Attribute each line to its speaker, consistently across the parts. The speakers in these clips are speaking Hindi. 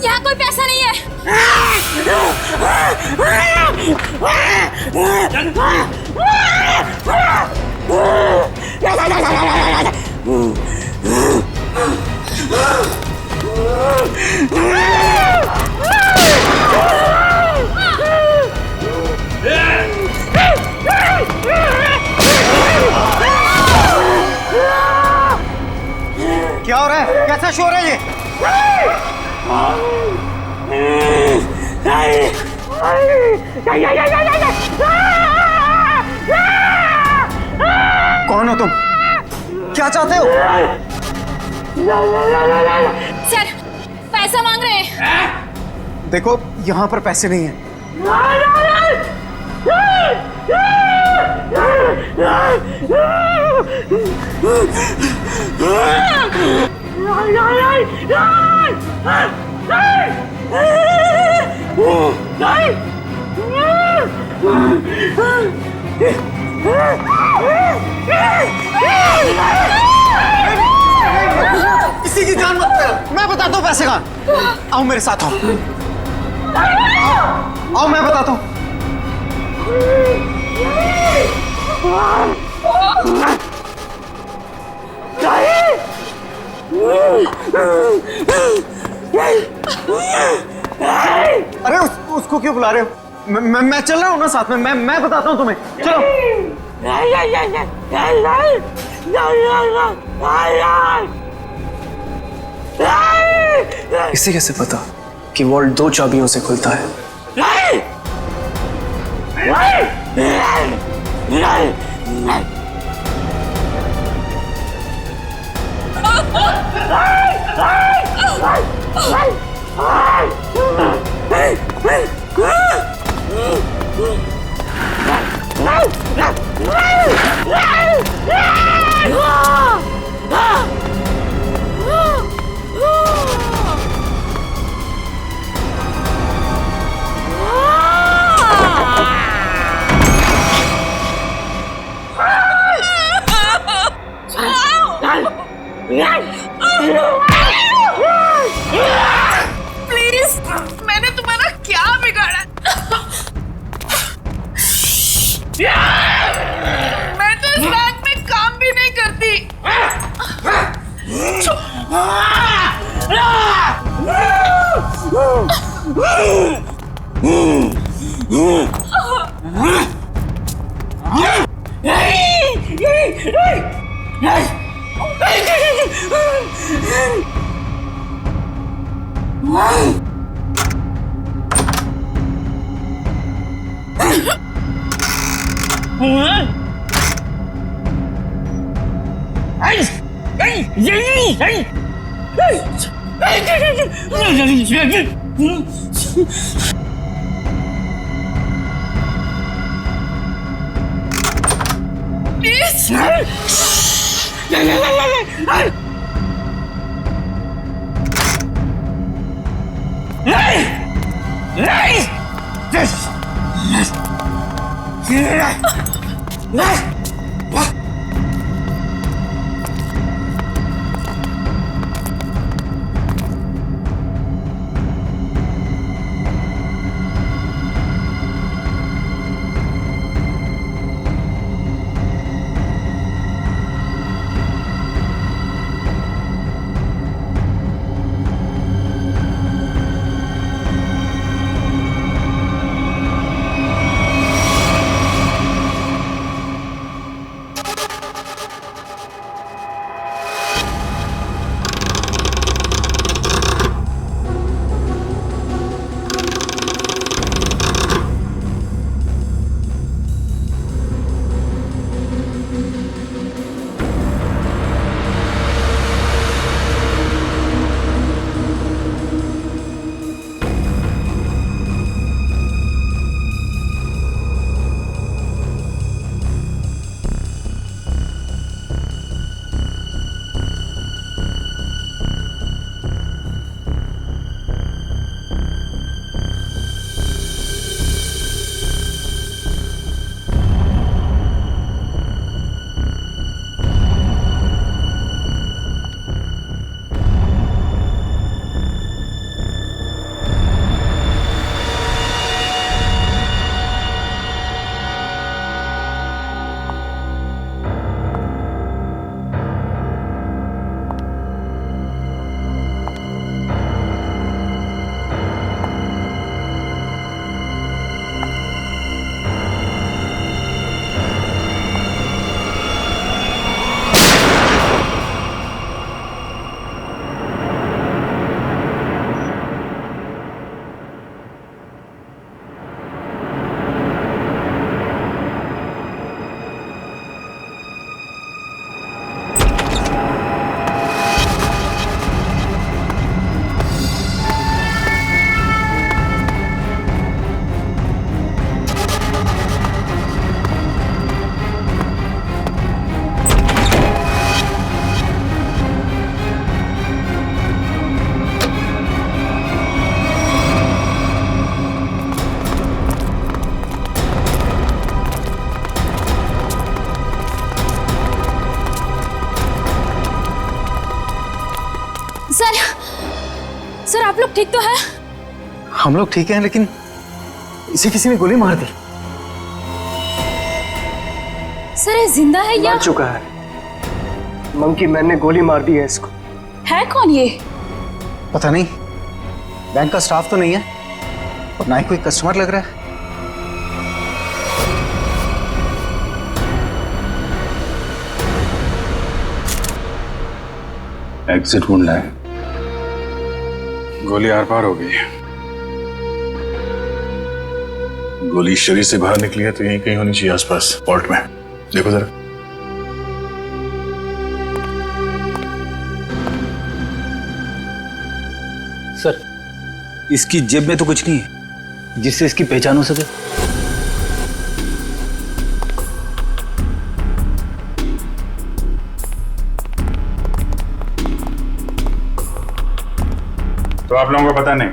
Speaker 1: यहाँ कोई पैसा नहीं है।
Speaker 2: क्या हो रहा है? कैसा शोर है ये? कौन हो तुम? क्या चाहते हो?
Speaker 1: सर, पैसा मांग रहे हैं।
Speaker 2: देखो, यहाँ पर पैसे नहीं हैं। किसी की जान मत करो। मैं बताता हूँ पैसे कहाँ। आओ मेरे साथ, आओ आओ, मैं बताता हूँ। अरे उसको क्यों बुला रहे हो? मैं चल रहा हूँ ना साथ में। मैं बताता हूँ तुम्हें। चलो।
Speaker 3: इसे कैसे पता कि वॉल्ट 2 चाबियों से खुलता है?
Speaker 1: प्लीज, मैंने तुम्हारा क्या बिगाड़ा? मैं तो इस बैंक में काम भी नहीं करती। सर सर आप लोग ठीक तो हैं?
Speaker 2: हम लोग ठीक हैं, लेकिन इसे किसी ने गोली मार दी।
Speaker 1: सर ये जिंदा है या
Speaker 3: मर चुका है। मंकी मैन ने गोली मार दी है इसको।
Speaker 1: है कौन ये?
Speaker 2: पता नहीं, बैंक का स्टाफ तो नहीं है और ना ही कोई कस्टमर लग रहा है।
Speaker 4: एग्जिट ढूंढना है। गोली आर पार हो गई है। गोली शरीर से बाहर निकली है तो यहीं कहीं होनी चाहिए आसपास, वॉल्ट में। देखो जरा।
Speaker 5: सर, इसकी जेब में तो कुछ नहीं है जिससे इसकी पहचान हो सके।
Speaker 4: तो आप लोगों को पता नहीं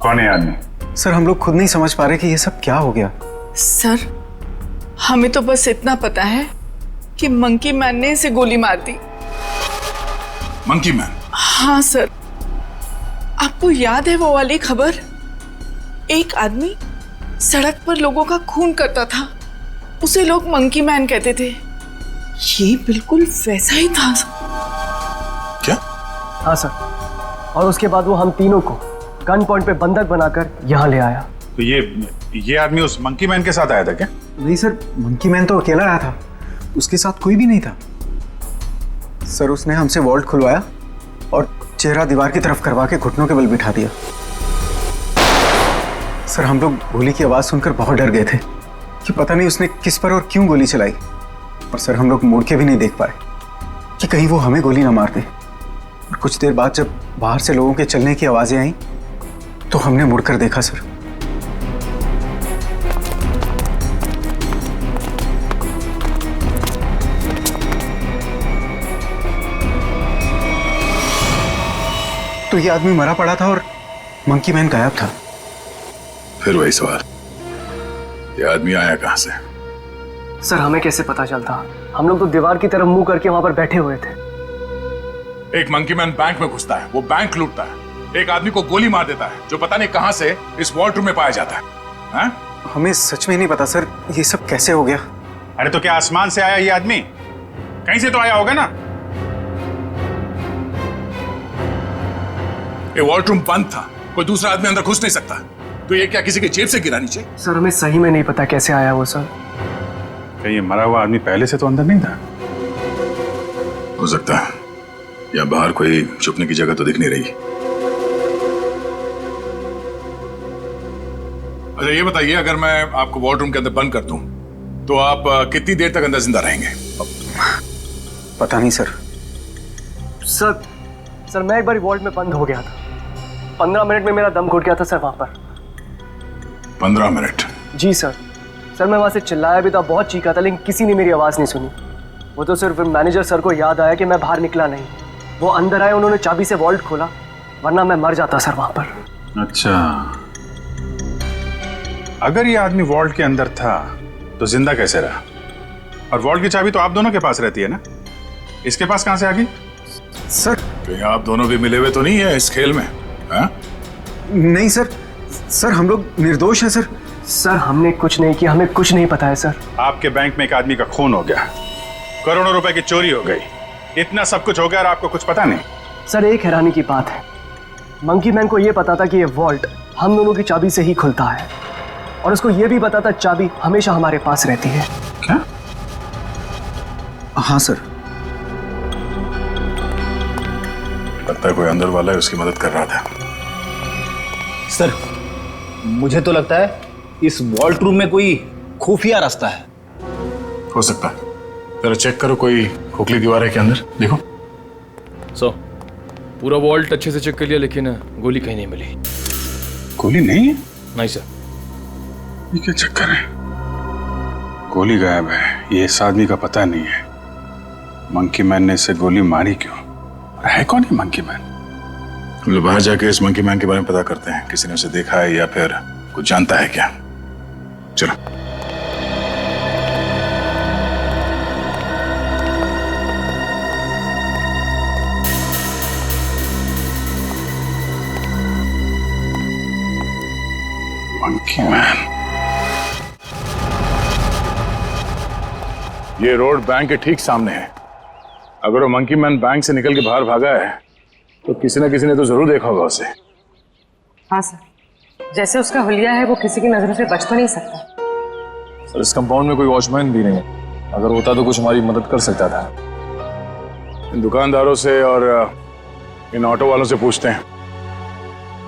Speaker 4: कौन है आदमी?
Speaker 2: सर हम लोग खुद नहीं समझ पा रहे कि ये सब क्या हो गया।
Speaker 1: सर हमें तो बस इतना पता है कि मंकी मैन ने इसे गोली मार दी।
Speaker 4: Monkey man?
Speaker 1: हाँ सर, आपको याद है वो वाली खबर? एक आदमी सड़क पर लोगों का खून करता था, उसे लोग मंकी मैन कहते थे। ये बिल्कुल वैसा ही था।
Speaker 4: क्या?
Speaker 3: हाँ सर, और उसके बाद वो हम तीनों को गन पॉइंट पे बंधक बनाकर यहाँ ले आया।
Speaker 4: तो ये आदमी उस मंकी मैन के साथ आया था क्या?
Speaker 2: नहीं सर, मंकी मैन तो अकेला आया था, उसके साथ कोई भी नहीं था। सर उसने हमसे वॉल्ट खुलवाया और चेहरा दीवार की तरफ करवा के घुटनों के बल बिठा दिया। सर हम लोग गोली की आवाज सुनकर बहुत डर गए थे कि पता नहीं उसने किस पर और क्यों गोली चलाई। और सर हम लोग मुड़ के भी नहीं देख पाए कि कहीं वो हमें गोली ना मार दे। और कुछ देर बाद जब बाहर से लोगों के चलने की आवाजें आई तो हमने मुड़कर देखा सर। तो ये आदमी मरा पड़ा था और मंकी मैन गायब था।
Speaker 4: फिर वही सवाल, ये आदमी आया कहां से?
Speaker 3: सर हमें कैसे पता चलता? हम लोग तो दीवार की तरफ मुंह करके वहां पर बैठे हुए थे।
Speaker 4: एक मंकी मैन बैंक में घुसता है, वो बैंक लूटता है, एक आदमी को गोली मार देता है जो पता नहीं कहां से इस वॉल्ट रूम में पाया जाता है। हाँ?
Speaker 2: हमें सच में नहीं पता सर ये सब कैसे हो गया।
Speaker 4: अरे तो क्या आसमान से आया ये आदमी? कहीं से तो आया होगा ना। ये वॉल्ट रूम बंद था, कोई दूसरा आदमी अंदर घुस नहीं सकता। तो ये क्या किसी के जेब से गिरा नीचे?
Speaker 3: सर हमें सही में नहीं पता कैसे आया वो सर।
Speaker 4: क्या ये मरा हुआ आदमी पहले से तो अंदर नहीं था? हो सकता है, या बाहर कोई छुपने की जगह तो दिख नहीं रही। अच्छा ये बताइए, अगर मैं आपको वॉल्ट रूम के अंदर बंद कर दूं तो आप कितनी देर तक अंदर जिंदा रहेंगे?
Speaker 2: पता नहीं सर।
Speaker 3: सर मैं एक बार वॉल्ट में बंद हो गया था। 15 मिनट में मेरा दम घुट गया था सर वहां पर।
Speaker 4: 15 मिनट?
Speaker 3: जी सर। सर मैं वहां से चिल्लाया भी था, बहुत चीखा था, लेकिन किसी ने मेरी आवाज नहीं सुनी। वो तो सिर्फ मैनेजर सर को याद आया कि मैं बाहर निकला नहीं। वो अंदर आए, उन्होंने चाबी से वॉल्ट खोला, वरना मैं मर जाता सर वहां पर।
Speaker 4: अच्छा, अगर ये आदमी वॉल्ट के अंदर था तो जिंदा कैसे रहा? और वॉल्ट की चाबी तो आप दोनों के पास रहती है ना, इसके पास कहां से आ गई?
Speaker 2: सर
Speaker 4: कहीं आप दोनों भी मिले हुए तो नहीं है इस खेल में? हा?
Speaker 2: नहीं सर, सर हम लोग निर्दोष हैं सर।
Speaker 3: सर हमने कुछ नहीं किया, हमें कुछ नहीं पता है सर।
Speaker 4: आपके बैंक में एक आदमी का खून हो गया, करोड़ों रुपए की चोरी हो गई, इतना सब कुछ हो गया और आपको कुछ पता नहीं?
Speaker 3: सर एक हैरानी की बात है, मंकी मैन को यह पता था कि ये वॉल्ट हम दोनों की चाबी से ही खुलता है, और उसको यह भी पता था चाबी हमेशा हमारे पास रहती है।
Speaker 4: क्या?
Speaker 2: हाँ सर।
Speaker 4: लगता है कोई अंदर वाला है, उसकी मदद कर रहा था।
Speaker 5: सर मुझे तो लगता है इस वॉल्ट रूम में कोई खुफिया रास्ता है।
Speaker 4: हो सकता है, जरा चेक करो, कोई खोखली दीवार है क्या अंदर? देखो।
Speaker 6: पूरा वॉल्ट अच्छे से चेक कर लिया, लेकिन गोली कहीं नहीं मिली।
Speaker 4: गोली नहीं है?
Speaker 6: नहीं सर।
Speaker 4: ये क्या चक्कर है? गोली गायब है, ये इस आदमी का पता नहीं है। मंकी मैन ने इसे गोली मारी क्यों? है कौन है मंकी मैन? हम लोग बाहर जाके इस मंकी मैन के बारे में पता करते हैं, किसी ने उसे देखा है या फिर कुछ जानता है क्या। चलो। Monkey man. ये रोड बैंक के ठीक सामने है। अगर वो मंकी मैन बैंक से निकल के बाहर भागा है तो किसी न किसी ने तो जरूर देखा होगा उसे।
Speaker 7: हाँ सर, जैसे उसका हुलिया है वो किसी की नजरों से बच तो नहीं सकता।
Speaker 8: सर इस कंपाउंड में कोई वॉचमैन भी नहीं है, अगर होता तो कुछ हमारी मदद कर सकता था।
Speaker 4: इन दुकानदारों से और इन ऑटो वालों से पूछते हैं,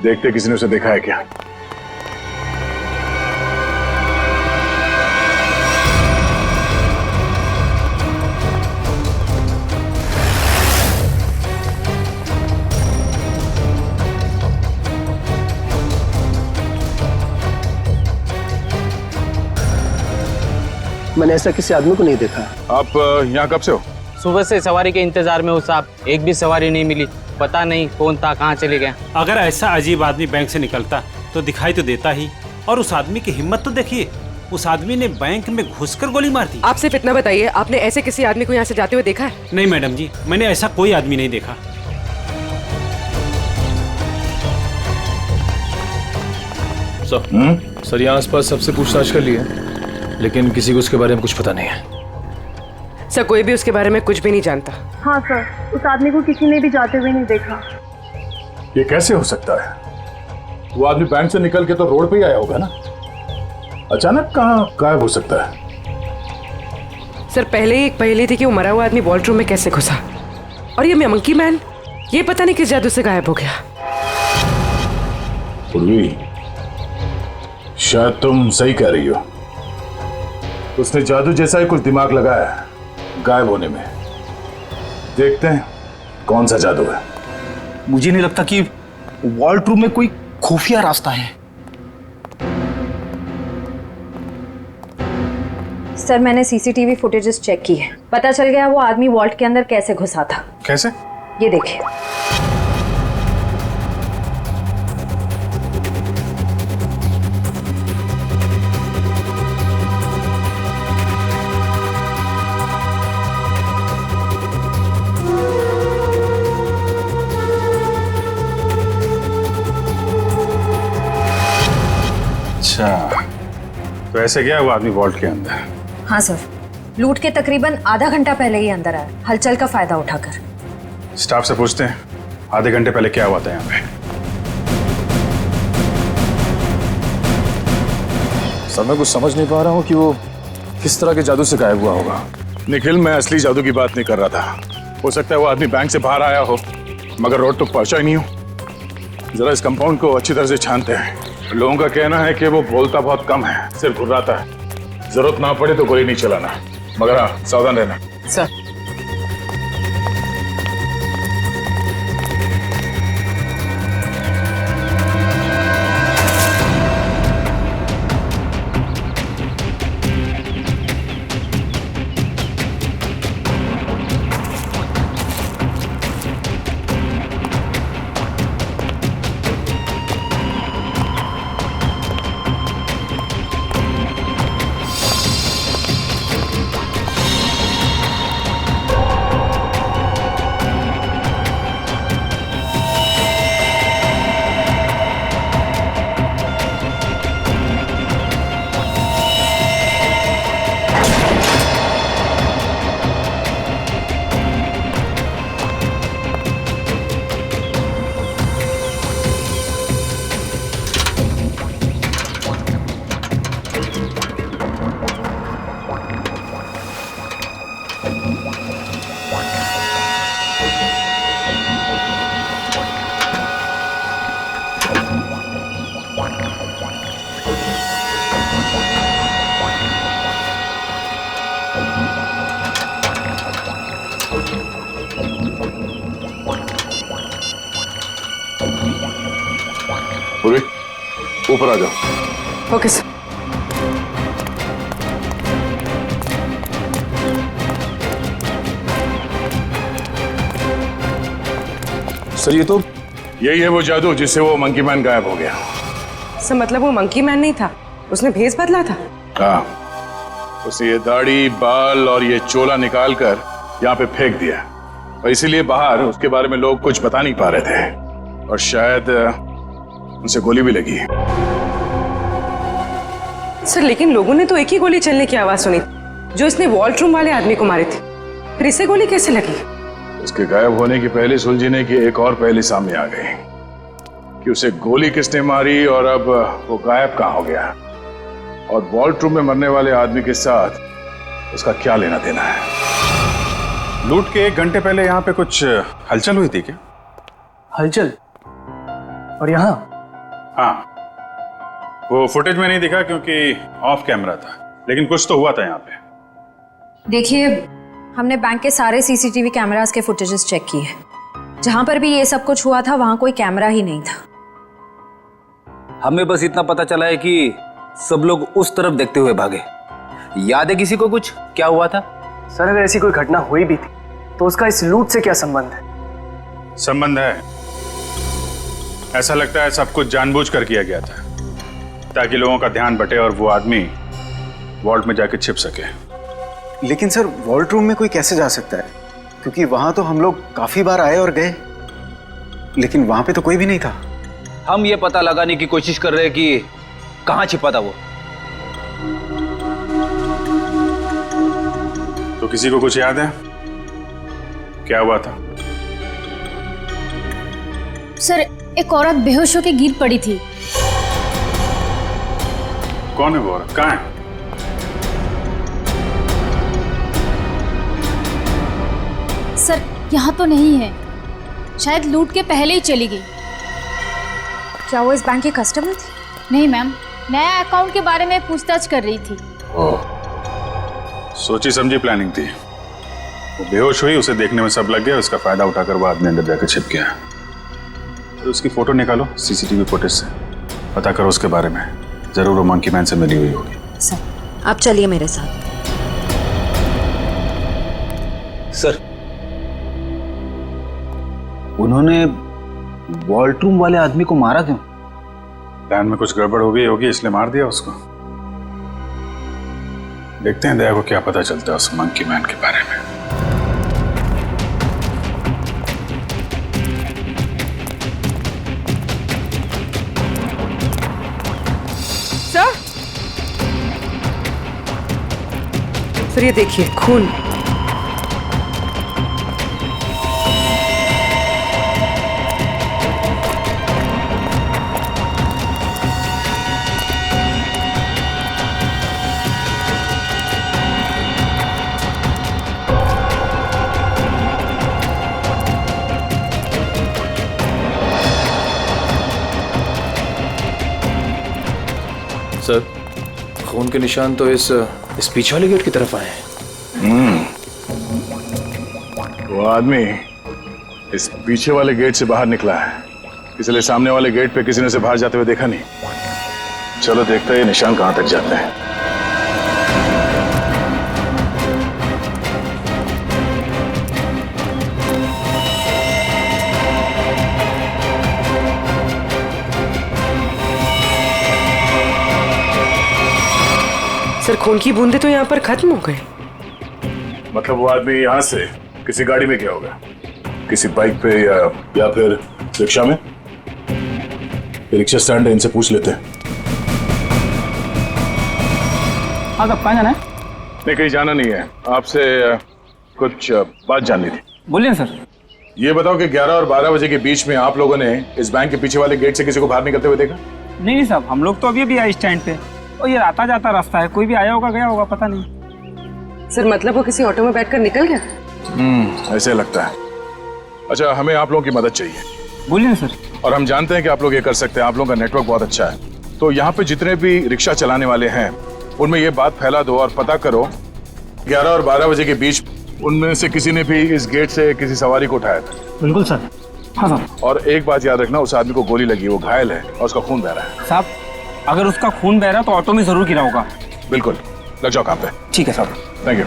Speaker 4: देखते किसी ने उसे देखा है क्या।
Speaker 3: मैंने ऐसा किसी आदमी को नहीं देखा।
Speaker 4: आप यहाँ कब से हो?
Speaker 9: सुबह से सवारी के इंतजार में हूँ साहब, एक भी सवारी नहीं मिली। पता नहीं कौन था, कहाँ चले गया।
Speaker 10: अगर ऐसा अजीब आदमी बैंक से निकलता तो दिखाई तो देता ही। और उस आदमी की हिम्मत तो देखिए, उस आदमी ने बैंक में घुसकर गोली मार दी।
Speaker 7: आप सिर्फ इतना बताइए, आपने ऐसे किसी आदमी को यहाँ से जाते हुए देखा है?
Speaker 10: नहीं मैडम जी, मैंने ऐसा कोई आदमी नहीं देखा।
Speaker 6: सर यहाँ आसपास सबसे पूछताछ कर ली है, लेकिन किसी को उसके बारे में कुछ पता नहीं है।
Speaker 7: सर कोई भी उसके बारे में कुछ भी नहीं जानता।
Speaker 11: हाँ सर, उस आदमी को किसी ने भी जाते हुए नहीं देखा।
Speaker 4: ये कैसे हो सकता है? वो आदमी बैंक से निकल के तो रोड पे ही आया होगा ना, अचानक कहाँ गायब हो सकता है?
Speaker 7: सर पहले ही एक पहेली थी कि वो मरा हुआ आदमी वॉल्ट रूम में कैसे घुसा, और ये मंकी मैन ये पता नहीं किस जादू से गायब हो गया।
Speaker 4: पूर्वी, शायद तुम सही कह रही हो। उसने जादू जैसा ही कुछ दिमाग लगाया है गायब होने में। देखते हैं कौन सा जादू है।
Speaker 5: मुझे नहीं लगता कि वॉल्ट रूम में कोई खुफिया रास्ता है।
Speaker 11: सर मैंने सीसीटीवी फुटेजेस चेक की है, पता चल गया वो आदमी वॉल्ट के अंदर कैसे घुसा था।
Speaker 4: कैसे?
Speaker 11: ये देखिए।
Speaker 4: अच्छा, तो ऐसे गया वो आदमी वॉल्ट के अंदर?
Speaker 11: हाँ सर, लूट के तकरीबन आधा घंटा पहले ही अंदर आया, हलचल का फायदा उठाकर।
Speaker 4: स्टाफ से पूछते हैं आधे घंटे पहले क्या हुआ था यहाँ पे।
Speaker 8: सर मैं कुछ समझ नहीं पा रहा हूँ कि वो किस तरह के जादू से गायब हुआ होगा।
Speaker 4: निखिल, मैं असली जादू की बात नहीं कर रहा था। हो सकता है वो आदमी बैंक से बाहर आया हो, मगर रोड तक पहुंचा ही नहीं हो। जरा इस कंपाउंड को अच्छी तरह से छानते हैं। लोगों का कहना है कि वो बोलता बहुत कम है, सिर्फ घुर्राता है। जरूरत ना पड़े तो गोली नहीं चलाना, मगर हाँ सावधान रहना।
Speaker 7: सर
Speaker 4: पूर्वी, ऊपर आ जाओ।
Speaker 7: Okay sir.
Speaker 8: सर ये तो
Speaker 4: यही है वो जादू जिससे वो मंकी मैन गायब हो गया।
Speaker 7: सर मतलब वो मंकी मैन नहीं था, उसने भेस बदला था।
Speaker 4: हाँ, उसने ये दाढ़ी, बाल और ये चोला निकाल कर यहाँ पे फेंक दिया, और इसीलिए बाहर उसके बारे में लोग कुछ बता नहीं पा रहे थे, और शायद उनसे गोली भी लगी।
Speaker 7: सर लेकिन लोगों ने तो एक ही गोली चलने की आवाज सुनी जो इसने वॉल्ट-रूम वाले आदमी को मारे थे, फिर इसे गोली कैसे लगी?
Speaker 4: उसके गायब होने की पहले सुलझने की एक और पहले सामने आ गई कि उसे गोली किसने मारी और अब वो गायब कहाँ हो गया, और वॉल्ट रूम में मरने वाले आदमी के साथ उसका क्या लेना देना है। लूट के 1 घंटे पहले यहाँ पे कुछ हलचल हुई थी क्या?
Speaker 3: हलचल? और यहाँ?
Speaker 4: हाँ, वो फुटेज में नहीं दिखा क्योंकि ऑफ कैमरा था, लेकिन कुछ तो हुआ था यहाँ पे।
Speaker 11: देखिए, हमने बैंक के सारे सीसीटीवी कैमरास के फुटेजेस चेक किए। जहां पर भी ये सब कुछ हुआ था वहां कोई कैमरा ही नहीं था।
Speaker 5: हमें बस इतना पता चला है कि सब लोग उस तरफ देखते हुए भागे। याद है किसी को कुछ क्या हुआ था?
Speaker 3: सर अगर ऐसी कोई घटना हुई भी थी तो उसका इस लूट से क्या संबंध है?
Speaker 4: संबंध है, ऐसा लगता है सब कुछ जानबूझकर किया गया था ताकि लोगों का ध्यान बटे और वो आदमी वॉल्ट में जाके छिप सके।
Speaker 2: लेकिन सर वॉल्ट रूम में कोई कैसे जा सकता है, क्योंकि वहां तो हम लोग काफी बार आए और गए, लेकिन वहां पे तो कोई भी नहीं था।
Speaker 5: हम ये पता लगाने की कोशिश कर रहे हैं कि कहां छिपा था वो।
Speaker 4: तो किसी को कुछ याद है क्या हुआ था?
Speaker 12: सर एक औरत बेहोश होकर गिर पड़ी थी।
Speaker 4: कौन है वो औरत, कहाँ है?
Speaker 12: सर यहाँ तो नहीं है, शायद लूट के पहले ही चली गई।
Speaker 11: क्या वो इस बैंक की कस्टमर थी?
Speaker 12: नहीं मैम, नया अकाउंट के बारे में पूछताछ कर रही थी।
Speaker 4: ओह, सोची समझी प्लानिंग थी। वो बेहोश हुई, उसे देखने में सब लग गया, उसका फायदा उठाकर वो आदमी अंदर जाकर छिप गया। तो उसकी फोटो निकालो सीसीटीवी फुटेज से, पता करो उसके बारे में, जरूर वो मंकी मैन से मिली हुई होगी।
Speaker 11: सर आप चलिए मेरे साथ।
Speaker 5: सर उन्होंने वॉल्ट रूम वाले आदमी को मारा क्यों?
Speaker 4: प्लान में कुछ गड़बड़ हो गई होगी इसलिए मार दिया उसको। देखते हैं दया को क्या पता चलता है उस मंकी मैन के बारे में।
Speaker 7: सर ये देखिए खून।
Speaker 6: सर खून के निशान तो इस पीछे वाले गेट की तरफ आए हैं।
Speaker 4: वो आदमी इस पीछे वाले गेट से बाहर निकला है, इसलिए सामने वाले गेट पे किसी ने उसे बाहर जाते हुए देखा नहीं। चलो देखते हैं ये निशान कहां तक जाते हैं।
Speaker 7: सर खून की बूंदे तो यहाँ पर खत्म हो गए।
Speaker 4: मतलब वो आदमी यहाँ से किसी गाड़ी में गया होगा, किसी बाइक पे या फिर रिक्शा में। रिक्शा स्टैंड है, इनसे पूछ लेते हैं।
Speaker 9: हाँ कहाँ जाना है?
Speaker 4: नहीं कहीं जाना नहीं है, आपसे कुछ बात जाननी थी।
Speaker 9: बोलिए सर।
Speaker 4: ये बताओ कि 11 और 12 बजे के बीच में आप लोगों ने इस बैंक के पीछे वाले गेट से किसी को बाहर निकलते हुए देखा?
Speaker 9: नहीं साहब, हम लोग तो अभी आए स्टैंड पे और ये आता जाता रास्ता है, कोई भी आया होगा गया होगा पता नहीं।
Speaker 7: सर मतलब वो किसी ऑटो में बैठकर निकल गया?
Speaker 4: ऐसे लगता है। अच्छा हमें आप लोगों की मदद चाहिए।
Speaker 9: बोलिए सर।
Speaker 4: और हम जानते हैं कि आप लोग ये कर सकते हैं, आप लोगों का नेटवर्क बहुत अच्छा है। तो यहाँ पे जितने भी रिक्शा चलाने वाले हैं उनमें ये बात फैला दो और पता करो 11 और 12 बजे के बीच उनमें से किसी ने भी इस गेट से किसी सवारी को उठाया था।
Speaker 9: बिल्कुल सर। हाँ सर।
Speaker 4: और एक बात याद रखना, उस आदमी को गोली लगी, वो घायल है और उसका खून बह रहा है।
Speaker 9: साहब अगर उसका खून बह रहा तो ऑटो में जरूर गिरा होगा।
Speaker 4: बिल्कुल, लग जाओ काम पे।
Speaker 9: ठीक है साहब।
Speaker 4: Thank you.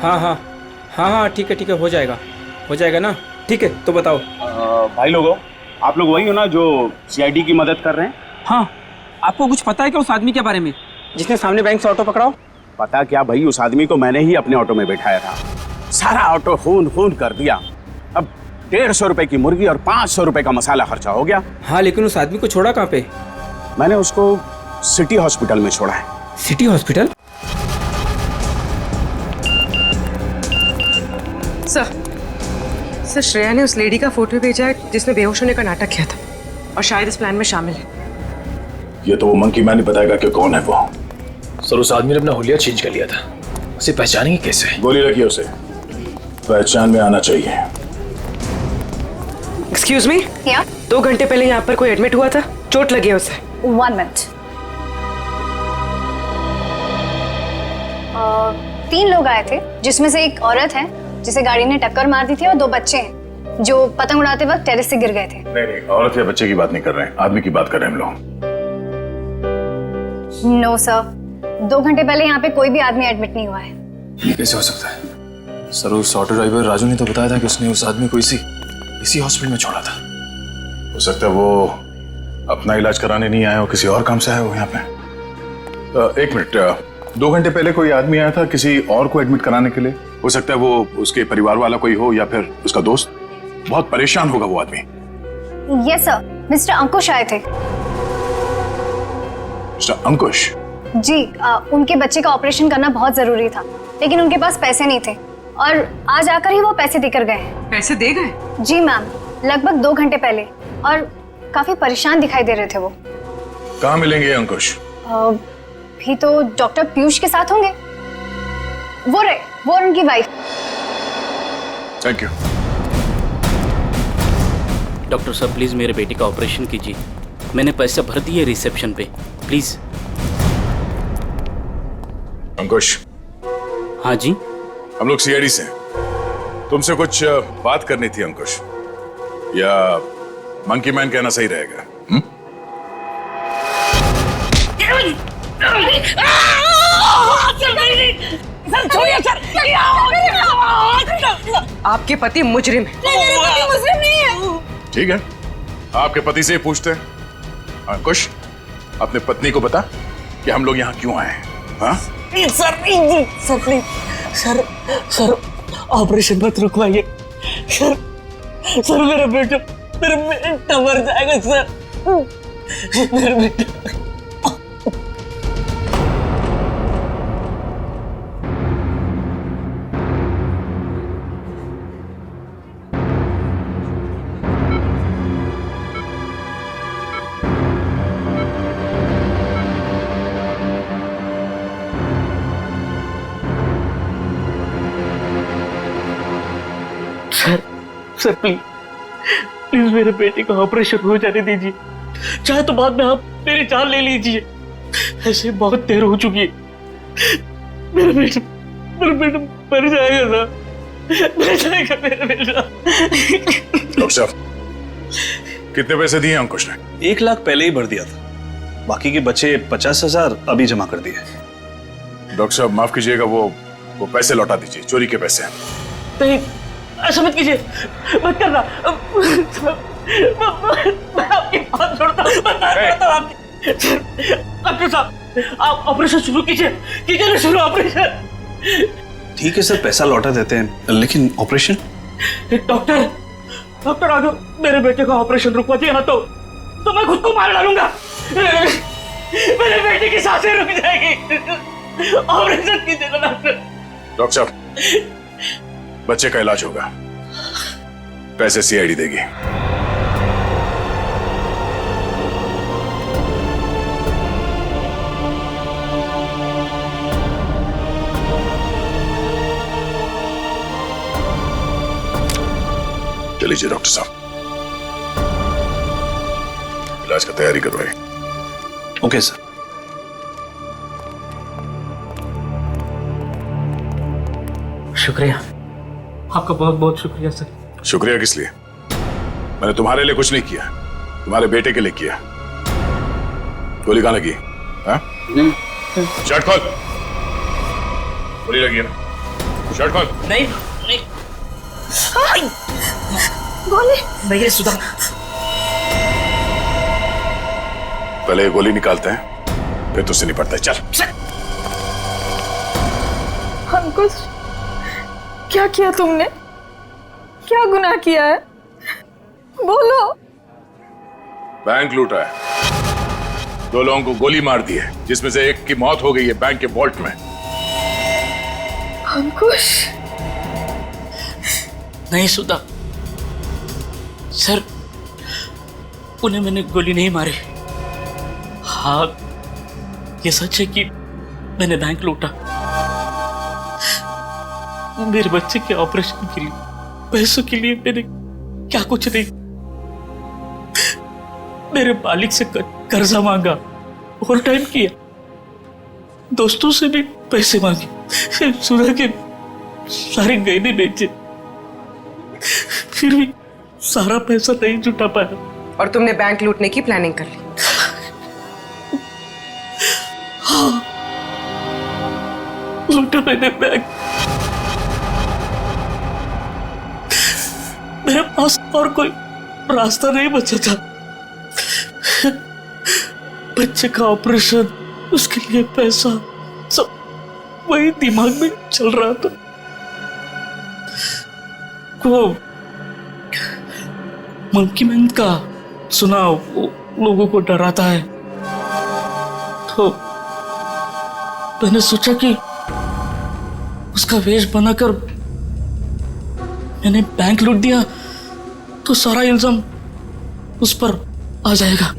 Speaker 9: हाँ हाँ हाँ हाँ ठीक है हो जाएगा ना। ठीक है तो बताओ।
Speaker 13: भाई लोगों, आप लोग वही हो ना जो सीआईडी की मदद कर रहे हैं?
Speaker 9: हाँ, आपको कुछ पता है क्या उस आदमी के बारे में जिसने सामने बैंक से ऑटो पकड़ाओ?
Speaker 13: पता क्या भाई, उस आदमी को मैंने ही अपने ऑटो में बैठाया था। सारा ऑटो खून कर दिया। अब 150 रुपए की मुर्गी और 500 रुपए का मसाला खर्चा हो गया।
Speaker 9: हाँ, लेकिन उस आदमी को छोड़ा कहाँ पे?
Speaker 13: मैंने उसको सिटी हॉस्पिटल में छोड़ा है।
Speaker 9: City hospital?
Speaker 7: सर श्रेया ने उस लेडी का फोटो भेजा है जिसने बेहोश होने का नाटक किया था और शायद इस प्लान में शामिल है।
Speaker 8: ये तो वो मंकी मैन ही बताएगा कि कौन है वो।
Speaker 6: सर उस आदमी ने अपना हुलिया चेंज कर लिया था, उसे पहचानेंगे कैसे?
Speaker 8: गोली लगी उसे, पहचान में आना चाहिए।
Speaker 7: एक्सक्यूज मी, 2 घंटे पहले यहाँ पर कोई एडमिट हुआ था, चोट लगी है उसे।
Speaker 11: 1 मिनट। 3 लोग आए थे जिसमें से एक औरत है जिसे गाड़ी ने टक्कर मार दी थी और 2 बच्चे हैं जो पतंग उड़ाते वक्त टेरेस से गिर गए थे।
Speaker 8: नहीं, औरत या बच्चे की बात नहीं कर रहे हैं, आदमी की बात कर रहे हैं हम लोग।
Speaker 11: नो सर, 2 घंटे पहले यहाँ पे कोई भी आदमी एडमिट नहीं हुआ है।
Speaker 6: ये कैसे हो सकता है? सर उस ऑटो ड्राइवर राजू ने तो बताया था कि उसने उस आदमी को इसी हॉस्पिटल में छोड़ा था।
Speaker 8: हो सकता है वो अपना इलाज कराने नहीं आया हो, किसी और काम से आया हो यहाँ पे। 1 मिनट, 2 घंटे पहले कोई आदमी आया था किसी और को एडमिट कराने के लिए। हो सकता है वो उसके परिवार वाला कोई हो या फिर उसका दोस्त। बहुत परेशान होगा वो आदमी।
Speaker 11: यस सर, मिस्टर अंकुश आए थे।
Speaker 8: मिस्टर अंकुश?
Speaker 11: जी, उनके बच्चे का ऑपरेशन करना बहुत जरूरी था लेकिन उनके पास पैसे नहीं थे और आज आकर ही वो पैसे देकर गए हैं।
Speaker 7: पैसे दे गए?
Speaker 11: जी मैम, लगभग 2 घंटे पहले, और काफी परेशान दिखाई दे रहे थे वो।
Speaker 8: कहाँ मिलेंगे अंकुश?
Speaker 11: भी तो डॉक्टर पीयूष के साथ होंगे। वो और उनकी वाइफ।
Speaker 8: Thank you.
Speaker 14: डॉक्टर साहब प्लीज मेरे बेटे का ऑपरेशन कीजिए, मैंने पैसे भर दिए रिसेप्शन पे, प्लीज।
Speaker 8: अंकुश।
Speaker 14: हाँ जी।
Speaker 8: हम लोग सीआईडी से हैं, तुमसे कुछ बात करनी थी अंकुश, या मंकी मैन कहना सही रहेगा?
Speaker 7: आपके पति मुजरिम है।
Speaker 11: मुजरिम नहीं है।
Speaker 8: ठीक है, आपके पति से पूछते हैं। अंकुश, अपने पत्नी को बता कि हम लोग यहाँ क्यों आए हैं। हाँ?
Speaker 15: सर ऑपरेशन मत रुकवाइए सर, मेरा बेटा मर जाएगा सर, मेरा बेटा। सर प्लीज मेरे बेटे का ऑपरेशन हो जाने दीजिए, चाहे तो बाद में आप मेरी जान ले लीजिए, ऐसे बहुत देर हो चुकी है। मेरा बेटा मर जाएगा सर, मर जाएगा मेरा बेटा।
Speaker 8: डॉक्टर साहब, कितने पैसे दिए अंकुश ने?
Speaker 16: 1 लाख पहले ही भर दिया था, बाकी के बचे 50,000 अभी जमा कर दिए।
Speaker 8: डॉक्टर साहब माफ कीजिएगा, वो पैसे लौटा दीजिए, चोरी के पैसे हैं।
Speaker 15: नहीं, ऐसा मत कीजिए, मत करना। मैं आपकी बात छोड़ता हूँ। डॉक्टर साहब, आप ऑपरेशन शुरू कीजिए ना, शुरू ऑपरेशन।
Speaker 16: ठीक है सर, पैसा लौटा देते हैं, लेकिन ऑपरेशन?
Speaker 15: डॉक्टर अगर मेरे बेटे का ऑपरेशन रुकवा दिया ना तो मैं खुद को मार डालूंगा। मेरे बेटे की सांसें रुक जाएगी। ऑपरेशन कीजिए ना डॉक्टर।
Speaker 8: डॉक्टर साहब, बच्चे का इलाज होगा, पैसे सीआईडी देगी। चलिए डॉक्टर साहब, इलाज का तैयारी करवाइए।
Speaker 16: Okay sir.
Speaker 15: शुक्रिया, आपका बहुत बहुत शुक्रिया सर।
Speaker 8: शुक्रिया किस लिए? मैंने तुम्हारे लिए कुछ नहीं किया, तुम्हारे बेटे के लिए किया। गोली कहाँ लगी? हाँ? शर्ट खोल। गोली लगी है ना? शर्ट खोल।
Speaker 15: नहीं नहीं
Speaker 1: गोली
Speaker 15: नहीं सुधा।
Speaker 8: पहले ये गोली निकालते हैं, फिर तुझसे निपटते हैं। चल।
Speaker 1: अंकुश, क्या किया तुमने? क्या गुनाह किया है? बोलो।
Speaker 8: बैंक लूटा है, 2 लोगों को गोली मार दी है, जिसमें से एक की मौत हो गई है बैंक के वॉल्ट में।
Speaker 1: अंकुश,
Speaker 15: नहीं सुधा सर, उन्हें मैंने गोली नहीं मारी। हाँ, ये सच है कि मैंने बैंक लूटा। मेरे बच्चे के ऑपरेशन के लिए, पैसों के लिए मैंने क्या कुछ नहीं, मेरे मालिक से कर्जा मांगा, ओवर टाइम किया, दोस्तों से भी पैसे मांगे, सुधा के सारे गहने बेचे, फिर भी सारा पैसा नहीं जुटा पाया।
Speaker 7: और तुमने बैंक लूटने की प्लानिंग कर ली?
Speaker 15: हाँ, लूटा मैंने बैंक। मेरे पास और कोई रास्ता नहीं बचा था। बच्चे का ऑपरेशन, उसके लिए पैसा, सब वही दिमाग में चल रहा था। वो मंकी मैन का सुना, लोगों को डराता है, तो मैंने सोचा कि उसका वेश बनाकर मैंने बैंक लूट दिया तो सारा इल्जाम उस पर आ जाएगा।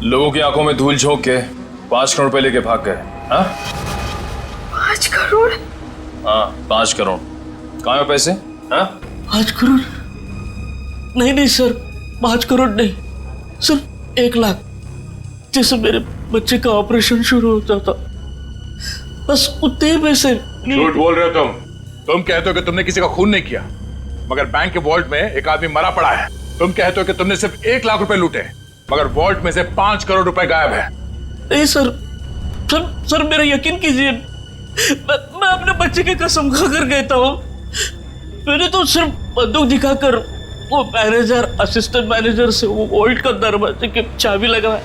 Speaker 6: लोगों की आंखों में धूल झोंक के 5 करोड़ रुपए लेके भाग गए। हाँ
Speaker 1: 5 करोड़?
Speaker 6: हाँ 5 करोड़। कहाँ है पैसे? हाँ
Speaker 15: 5 करोड़ नहीं सर, 5 करोड़ नहीं सर, 1 लाख। जैसे मेरे बच्चे का ऑपरेशन शुरू हो जाता, बस उतने पैसे।
Speaker 8: झूठ बोल रहे हो तुम कहते हो कि तुमने किसी का खून नहीं किया, मगर बैंक के वॉल्ट में एक आदमी मरा पड़ा है। तुम कहते हो कि तुमने सिर्फ 1 लाख रुपए लूटे, मगर वॉल्ट में से 5 करोड़ रुपए गायब है।
Speaker 15: नहीं सर मेरा यकीन कीजिए, मैं अपने बच्चे की कसम खाकर कहता हूँ, मैंने तो सिर्फ बंदूक दिखाकर वो मैनेजर, असिस्टेंट मैनेजर से वो वॉल्ट का दरवाजे की चाबी लगाया।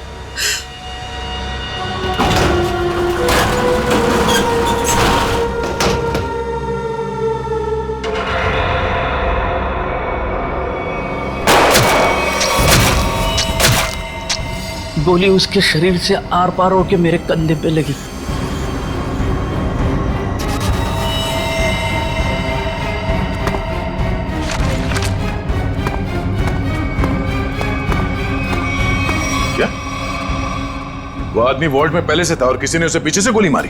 Speaker 15: गोली उसके शरीर से आर पार होकर मेरे कंधे पे लगी।
Speaker 8: क्या वो आदमी वॉल्ट में पहले से था और किसी ने उसे पीछे से गोली मारी?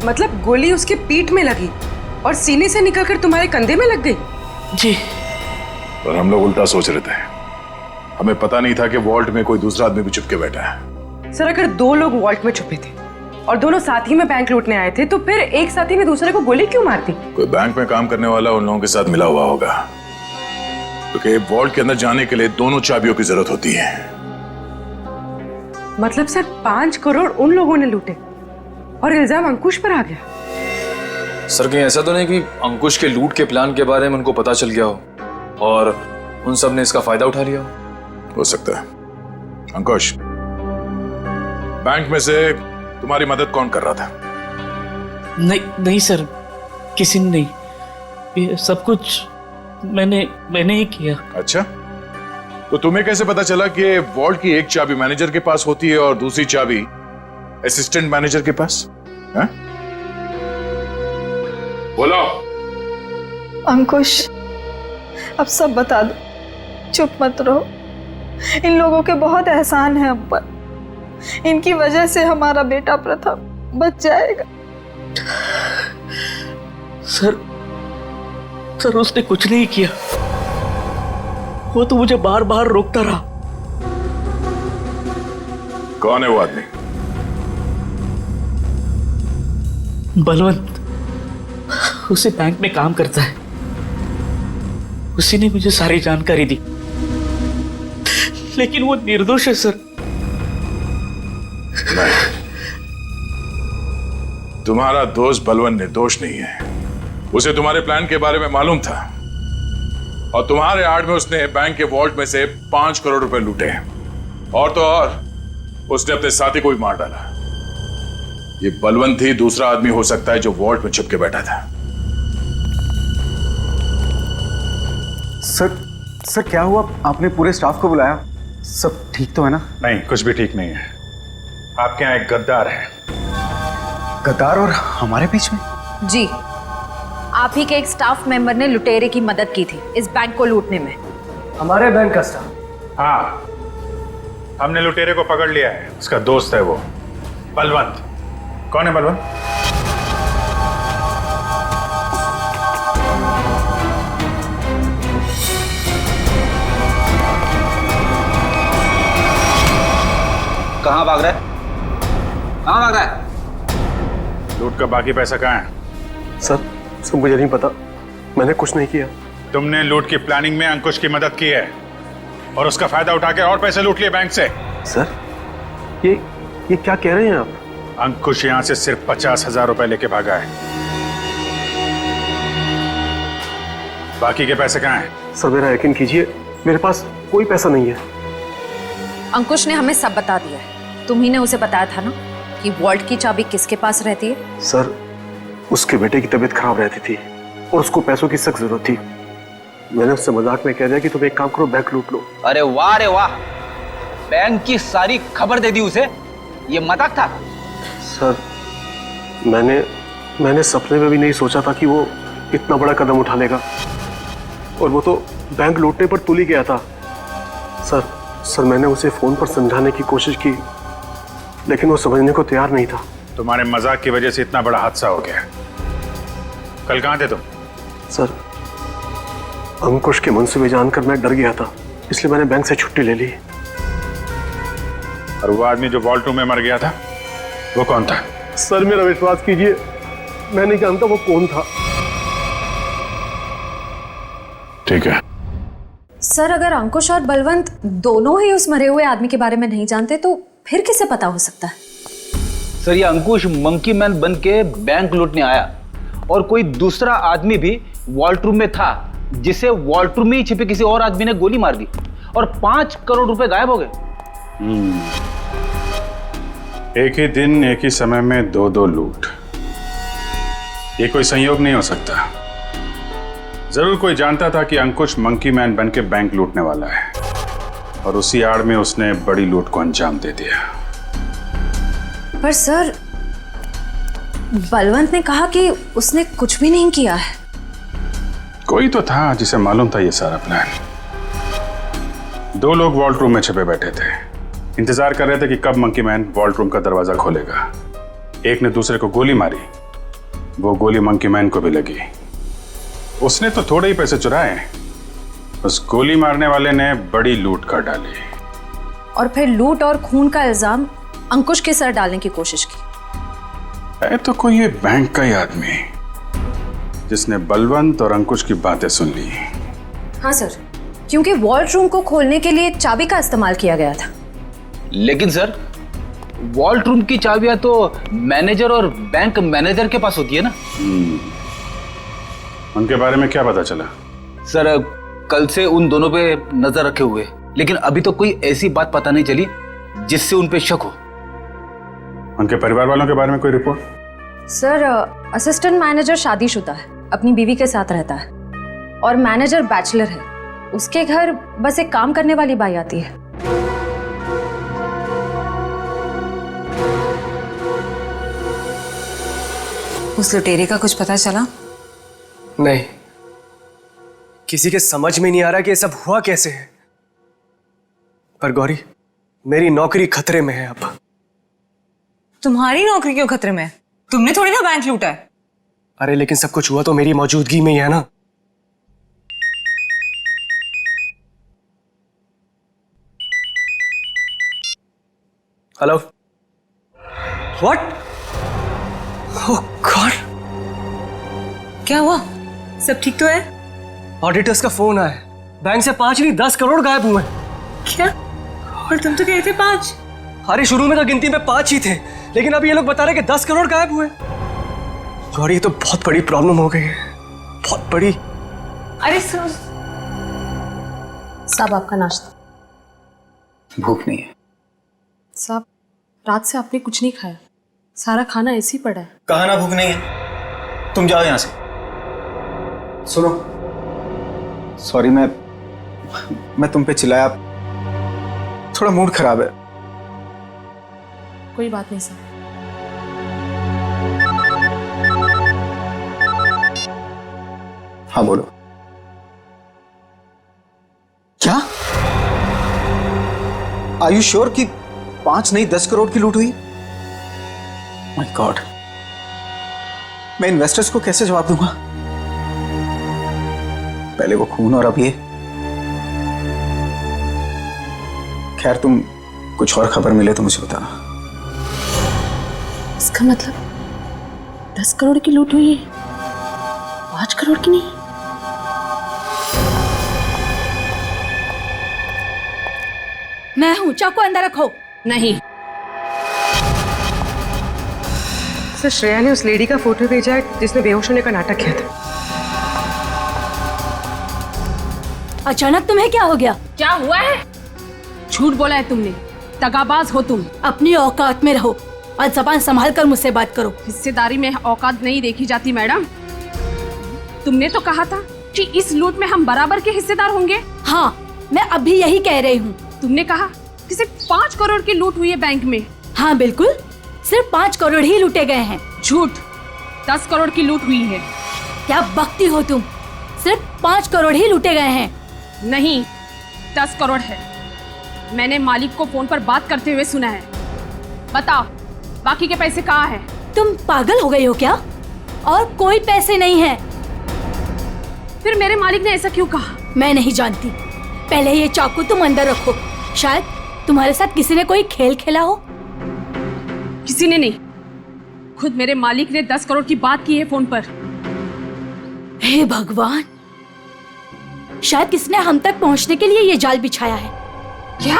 Speaker 7: मतलब गोली उसके पीठ में लगी और सीने से निकलकर तुम्हारे कंधे में लग गई?
Speaker 15: जी।
Speaker 8: पर हम लोग उल्टा सोच रहे थे, हमें पता नहीं था कि वॉल्ट में कोई दूसरा आदमी भी छुप के बैठा है।
Speaker 7: सर अगर 2 लोग वॉल्ट में छुपे थे और दोनों साथ ही में बैंक लूटने आए थे, तो फिर एक साथी ने दूसरे को गोली क्यों मार दी?
Speaker 8: कोई बैंक में काम करने वाला उन लोगों के साथ मिला हुआ होगा, क्योंकि वॉल्ट के अंदर जाने के लिए दोनों चाबियों की जरूरत होती है।
Speaker 7: मतलब सर 5 करोड़ उन लोगों ने लूटे और इल्जाम अंकुश पर आ गया?
Speaker 6: सर कहीं ऐसा तो नहीं कि अंकुश के लूट के प्लान के बारे में उनको पता चल गया हो और उन सब ने इसका फायदा उठा लिया
Speaker 8: हो सकता है। अंकुश, बैंक में से तुम्हारी मदद कौन कर रहा था?
Speaker 15: नहीं सर, किसी ने नहीं, ये सब कुछ मैंने ही किया।
Speaker 8: अच्छा, तो तुम्हें कैसे पता चला कि वॉल्ट की एक चाबी मैनेजर के पास होती है और दूसरी चाबी असिस्टेंट मैनेजर के पास? है? बोलो।
Speaker 1: अंकुश, अब सब बता दो, चुप मत रहो। इन लोगों के बहुत एहसान है हम पर, इनकी वजह से हमारा बेटा प्रथम बच जाएगा।
Speaker 15: सर उसने कुछ नहीं किया, वो तो मुझे बार बार रोकता रहा।
Speaker 8: कौन है वो आदमी?
Speaker 15: बलवंत, उसी बैंक में काम करता है, उसी ने मुझे सारी जानकारी दी, लेकिन वो निर्दोष है सर।
Speaker 8: तुम्हारा दोस्त बलवंत निर्दोष नहीं है। उसे तुम्हारे प्लान के बारे में मालूम था और तुम्हारे आड़ में उसने बैंक के वॉल्ट में से 5 करोड़ रुपए लूटे। और तो और उसने अपने साथी को भी मार डाला। ये बलवंत ही दूसरा आदमी हो सकता है जो वॉल्ट में छुप के बैठा था।
Speaker 2: सर क्या हुआ? आपने पूरे स्टाफ को बुलाया? सब ठीक तो है ना?
Speaker 4: नहीं, कुछ भी ठीक नहीं है। आपके यहाँ एक गद्दार है।
Speaker 2: गद्दार और हमारे बीच में?
Speaker 11: जी, आप ही के एक स्टाफ मेंबर ने लुटेरे की मदद की थी इस बैंक को लूटने में।
Speaker 3: हमारे बैंक का स्टाफ?
Speaker 4: हाँ, हमने लुटेरे को पकड़ लिया है। उसका दोस्त है वो बलवंत। कौन है बलवंत?
Speaker 5: कहाँ भाग रहा है? कहाँ भाग रहा है?
Speaker 4: लूट का बाकी पैसा कहाँ है?
Speaker 3: सर मुझे नहीं पता, मैंने कुछ नहीं किया।
Speaker 4: तुमने लूट की प्लानिंग में अंकुश की मदद की है और उसका फायदा उठा के और पैसे लूट लिए बैंक से।
Speaker 3: सर ये क्या कह रहे हैं आप?
Speaker 4: अंकुश यहां से सिर्फ 50,000 रुपए लेके भागा है। बाकी के पैसे कहाँ हैं?
Speaker 3: सर मेरा यकीन कीजिए, मेरे पास कोई पैसा नहीं है।
Speaker 11: अंकुश ने हमें सब बता दिया है। तुम्ही ने उसे बताया था ना कि वॉल्ट की चाबी किसके पास रहती है?
Speaker 3: सर उसके बेटे की तबीयत खराब रहती थी और उसको पैसों की सख्त जरूरत थी। मैंने उससे मजाक में कह दिया कि तुम एक काम करो, बैंक लूट लो।
Speaker 5: अरे वाह, बैंक की सारी खबर दे दी उसे। ये मजाक था?
Speaker 3: सर मैंने सपने में भी नहीं सोचा था कि वो इतना बड़ा कदम उठा लेगा। और वो तो बैंक लूटने पर तुल ही गया था। सर मैंने उसे फोन पर समझाने की कोशिश की, लेकिन वो समझने को तैयार नहीं था।
Speaker 4: तुम्हारे मजाक की वजह से इतना बड़ा हादसा हो गया। कल कहाँ थे तुम?
Speaker 3: सर अंकुश के मंसूबे जानकर मैं डर गया था, इसलिए मैंने बैंक से छुट्टी ले ली।
Speaker 4: और वो आदमी जो वॉल्ट रूम में मर गया था, वो कौन था?
Speaker 3: सर मेरा विश्वास कीजिए, मैं नहीं जानता वो कौन था।
Speaker 8: ठीक है
Speaker 11: सर, अगर अंकुश और बलवंत दोनों ही उस मरे हुए आदमी के बारे में नहीं जानते तो फिर किसे पता हो सकता है?
Speaker 5: सर ये अंकुश मंकी मैन बन के बैंक लूटने आया और कोई दूसरा आदमी भी वॉल्ट रूम में था, जिसे वॉल्ट रूम में ही छिपे किसी और आदमी ने गोली मार दी और 5 करोड़ रुपए गायब हो गए।
Speaker 4: एक ही दिन एक ही समय में दो लूट, ये कोई संयोग नहीं हो सकता। जरूर कोई जानता था कि अंकुश मंकी मैन बन के बैंक लूटने वाला है और उसी आड़ में उसने बड़ी लूट को अंजाम दे दिया।
Speaker 11: पर सर बलवंत ने कहा कि उसने कुछ भी नहीं किया है।
Speaker 4: कोई तो था जिसे मालूम था ये सारा प्लान। 2 लोग वॉल्ट रूम में छिपे बैठे थे, इंतजार कर रहे थे कि कब मंकी मैन वॉल्ट रूम का दरवाजा खोलेगा। एक ने दूसरे को गोली मारी, वो गोली मंकी मैन को भी लगी। उसने तो थोड़े ही पैसे चुराए, उस गोली मारने वाले ने बड़ी लूट कर डाली
Speaker 11: और फिर लूट और खून का इल्जाम अंकुश के सर डालने की कोशिश की।
Speaker 4: है तो कोई ये बैंक का ही आदमी जिसने बलवंत और अंकुश की बातें सुन ली।
Speaker 11: हाँ सर, क्योंकि वॉल्ट रूम को खोलने के लिए चाबी का इस्तेमाल किया गया था।
Speaker 5: लेकिन सर वॉल्ट रूम की चाबियां तो मैनेजर और बैंक मैनेजर के पास होती है ना।
Speaker 4: उनके बारे में क्या पता चला?
Speaker 5: सर कल से उन दोनों पे नजर रखे हुए, लेकिन अभी तो कोई ऐसी बात पता नहीं चली जिससे उन पे शक हो।
Speaker 4: उनके परिवार वालों के बारे में कोई रिपोर्ट?
Speaker 11: सर असिस्टेंट मैनेजर शादीशुदा है, अपनी बीवी के साथ रहता है और मैनेजर बैचलर है। उसके घर बस एक काम करने वाली बाई आती है।
Speaker 17: उस लुटेरे का कुछ पता चला?
Speaker 3: नहीं, किसी के समझ में नहीं आ रहा कि ये सब हुआ कैसे है। पर गौरी, मेरी नौकरी खतरे में है अब।
Speaker 17: तुम्हारी नौकरी क्यों खतरे में है? तुमने थोड़ी ना बैंक लूटा है।
Speaker 3: अरे लेकिन सब कुछ हुआ तो मेरी मौजूदगी में ही है ना। Hello, what? ओह गॉड,
Speaker 17: क्या हुआ? सब ठीक तो है?
Speaker 3: ऑडिटर्स का फोन आया, बैंक से 5 नहीं 10 करोड़ गायब हुए।
Speaker 17: क्या? और तुम तो कहे थे 5।
Speaker 3: अरे शुरू में तो गिनती में 5 ही थे, लेकिन अब ये लोग बता रहे कि 10 करोड़ गायब हुए। गौरी ये तो बहुत बड़ी प्रॉब्लम हो गई है, बहुत बड़ी।
Speaker 17: अरे सर
Speaker 11: साहब आपका नाश्ता।
Speaker 2: भूख नहीं है।
Speaker 11: साहब रात से आपने कुछ नहीं खाया, सारा खाना ऐसे ही पड़ा है।
Speaker 2: कहा ना भूख नहीं है, तुम जाओ यहां से। सुनो, सॉरी मैं तुम पे चिल्लाया, थोड़ा मूड खराब है।
Speaker 11: कोई बात नहीं साहब।
Speaker 2: हाँ बोलो। क्या? आर यू श्योर कि 5 नहीं 10 करोड़ की लूट हुई? माय गॉड, मैं इन्वेस्टर्स को कैसे जवाब दूंगा? पहले वो खून और अब ये। खैर, तुम कुछ और खबर मिले तो मुझे बताना।
Speaker 11: इसका मतलब 10 करोड़ की लूट हुई है, 5 करोड़ की नहीं।
Speaker 12: मैं हूं, चाकू अंदर रखो।
Speaker 11: नहीं।
Speaker 7: सर श्रेया ने उस लेडी का फोटो भेजा है जिसने बेहोश होने का नाटक किया था।
Speaker 12: अचानक तुम्हें क्या हो गया?
Speaker 11: क्या हुआ है? झूठ बोला है तुमने, दगाबाज हो तुम।
Speaker 12: अपनी औकात में रहो और जबान संभाल कर मुझसे बात करो।
Speaker 11: हिस्सेदारी में औकात नहीं देखी जाती मैडम। तुमने तो कहा था कि इस लूट में हम बराबर के हिस्सेदार होंगे।
Speaker 12: हाँ, मैं अभी यही कह रही हूँ।
Speaker 11: तुमने कहा कि सिर्फ 5 करोड़ की लूट हुई है बैंक में।
Speaker 12: हाँ बिल्कुल, सिर्फ 5 करोड़ ही लूटे गए हैं।
Speaker 11: झूठ, 10 करोड़ की लूट हुई है।
Speaker 12: क्या बकती हो तुम? सिर्फ 5 करोड़ ही लूटे गए हैं।
Speaker 11: नहीं, 10 करोड़ है। मैंने मालिक को फोन पर बात करते हुए सुना है। बताओ, बाकी के पैसे कहाँ हैं?
Speaker 12: तुम पागल हो गई हो क्या? और कोई पैसे नहीं है।
Speaker 11: फिर मेरे मालिक ने ऐसा क्यों कहा?
Speaker 12: मैं नहीं जानती। पहले ये चाकू तुम अंदर रखो। शायद तुम्हारे साथ किसी ने कोई खेल खेला हो।
Speaker 11: किसी ने नहीं, खुद मेरे मालिक ने 10 करोड़ की बात की है फोन पर।
Speaker 12: हे भगवान, शायद किसने हम तक पहुंचने के लिए ये जाल बिछाया है।
Speaker 11: क्या?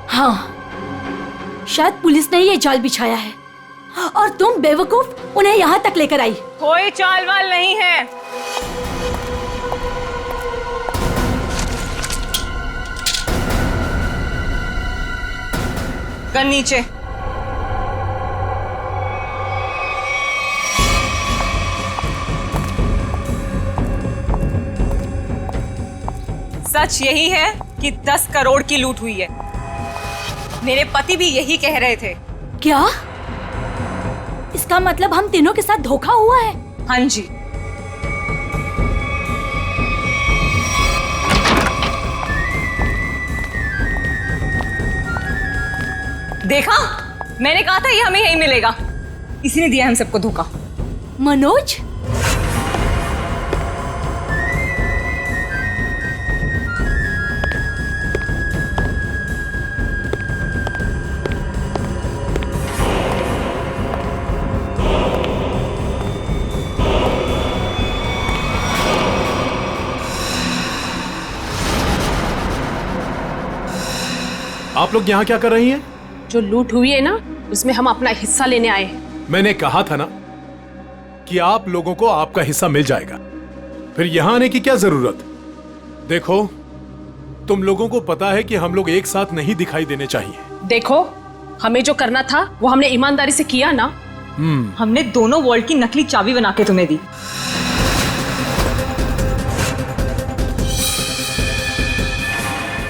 Speaker 12: हाँ, शायद पुलिस ने ये जाल बिछाया है और तुम बेवकूफ उन्हें यहाँ तक लेकर आई।
Speaker 17: कोई चाल वाल नहीं है। गन नीचे। सच यही है कि 10 करोड़ की लूट हुई है। मेरे पति भी यही कह रहे थे।
Speaker 12: क्या? इसका मतलब हम तीनों के साथ धोखा हुआ है?
Speaker 17: हाँ जी। देखा, मैंने कहा था ये हमें यही मिलेगा। इसी ने दिया हम सबको धोखा।
Speaker 12: मनोज,
Speaker 18: आप लोग यहाँ क्या कर रही हैं?
Speaker 11: जो लूट हुई है ना, उसमें हम अपना हिस्सा लेने आए हैं।
Speaker 18: मैंने कहा था ना कि आप लोगों को आपका हिस्सा मिल जाएगा, फिर यहाँ आने की क्या जरूरत? देखो, तुम लोगों को पता है कि हम लोग एक साथ नहीं दिखाई देने चाहिए।
Speaker 11: देखो, हमें जो करना था वो हमने ईमानदारी से किया ना।
Speaker 17: हमने दोनों वॉल्ट की नकली चाबी बना के तुम्हें दी।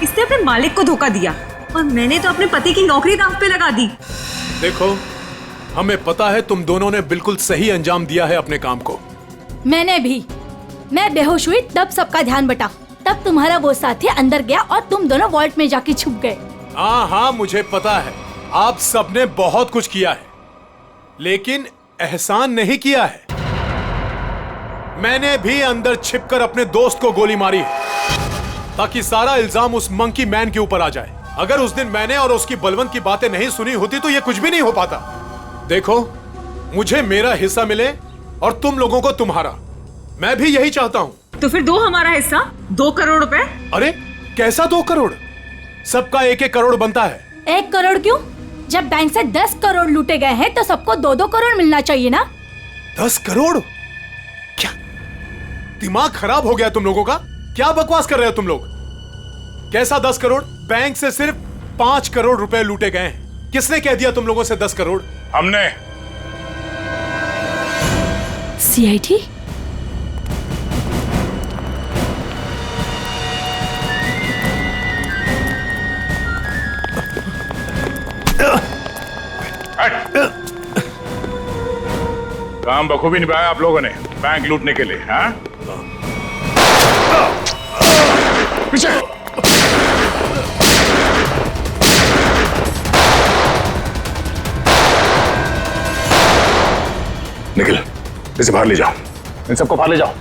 Speaker 17: इसने अपने मालिक को धोखा दिया और मैंने तो अपने पति की नौकरी दांव पे लगा दी।
Speaker 18: देखो, हमें पता है तुम दोनों ने बिल्कुल सही अंजाम दिया है अपने काम को।
Speaker 12: मैंने भी। मैं बेहोश हुई तब सबका ध्यान बटा। तब तुम्हारा वो साथी अंदर गया और तुम दोनों वॉल्ट में जाके छुप गए।
Speaker 18: हाँ, मुझे पता है आप सबने बहुत कुछ किया है, लेकिन एहसान नहीं किया है। मैंने भी अंदर छिपकर अपने दोस्त को गोली मारी है ताकि सारा इल्जाम उस मंकी मैन के ऊपर आ जाए। अगर उस दिन मैंने और उसकी बलवंत की बातें नहीं सुनी होती तो ये कुछ भी नहीं हो पाता। देखो, मुझे मेरा हिस्सा मिले और तुम लोगों को तुम्हारा। मैं भी यही चाहता हूँ।
Speaker 17: तो फिर दो हमारा हिस्सा, 2 करोड़ रुपए।
Speaker 18: अरे कैसा 2 करोड़? सबका 1-1 करोड़ बनता है।
Speaker 12: 1 करोड़ क्यों? जब बैंक से 10 करोड़ लूटे गए हैं तो सबको 2-2 करोड़ मिलना चाहिए ना।
Speaker 18: 10 करोड़? क्या दिमाग खराब हो गया तुम लोगों का? क्या बकवास कर रहे हो तुम लोग? कैसा 10 करोड़? बैंक से सिर्फ 5 करोड़ रुपए लूटे गए हैं। किसने कह दिया तुम लोगों से 10 करोड़?
Speaker 8: हमने।
Speaker 12: सीआईडी?
Speaker 8: काम बखूबी निभाया आप लोगों ने बैंक लूटने के लिए। हाँ, पीछे। निखिल, इसे बाहर ले जाओ। इन सबको बाहर ले जाओ।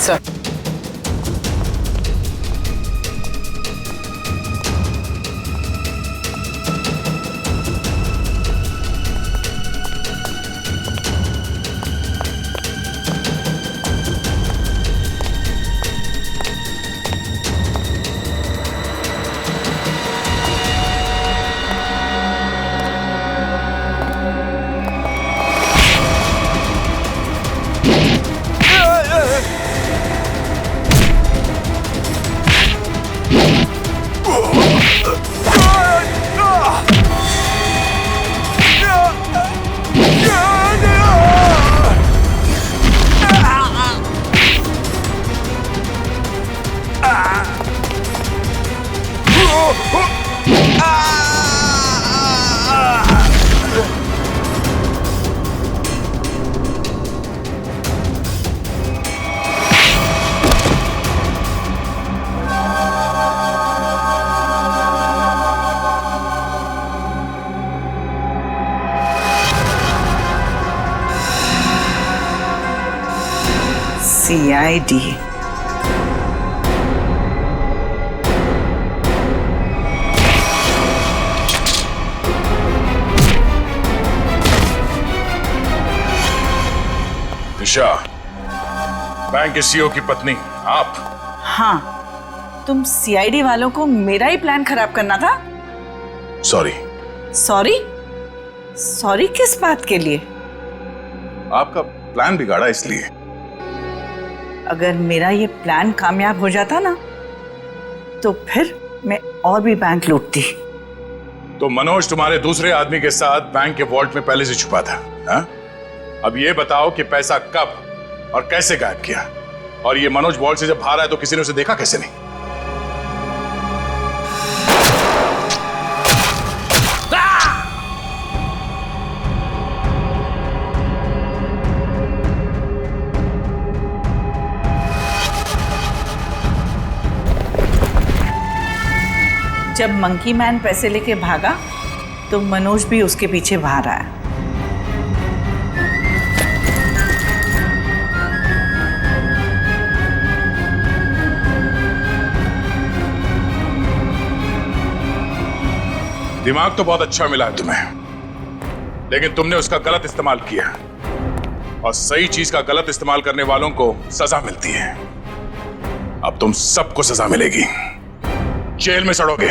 Speaker 1: Sir,
Speaker 17: CID।
Speaker 8: दिशा, बैंक के सीईओ की पत्नी आप?
Speaker 17: हाँ, तुम CID वालों को मेरा ही प्लान खराब करना था।
Speaker 8: सॉरी।
Speaker 17: सॉरी? सॉरी किस बात के लिए?
Speaker 8: आपका प्लान बिगाड़ा इसलिए।
Speaker 17: अगर मेरा ये प्लान कामयाब हो जाता ना, तो फिर मैं और भी बैंक लूटती।
Speaker 8: तो मनोज तुम्हारे दूसरे आदमी के साथ बैंक के वॉल्ट में पहले से छुपा था। हा? अब ये बताओ कि पैसा कब और कैसे गायब किया? और ये मनोज वॉल्ट से जब बाहर आया तो किसी ने उसे देखा कैसे नहीं?
Speaker 17: जब मंकी मैन पैसे लेके भागा तो मनोज भी उसके पीछे बाहर आया।
Speaker 8: दिमाग तो बहुत अच्छा मिला है तुम्हें, लेकिन तुमने उसका गलत इस्तेमाल किया। और सही चीज का गलत इस्तेमाल करने वालों को सजा मिलती है। अब तुम सबको सजा मिलेगी, जेल में सड़ोगे।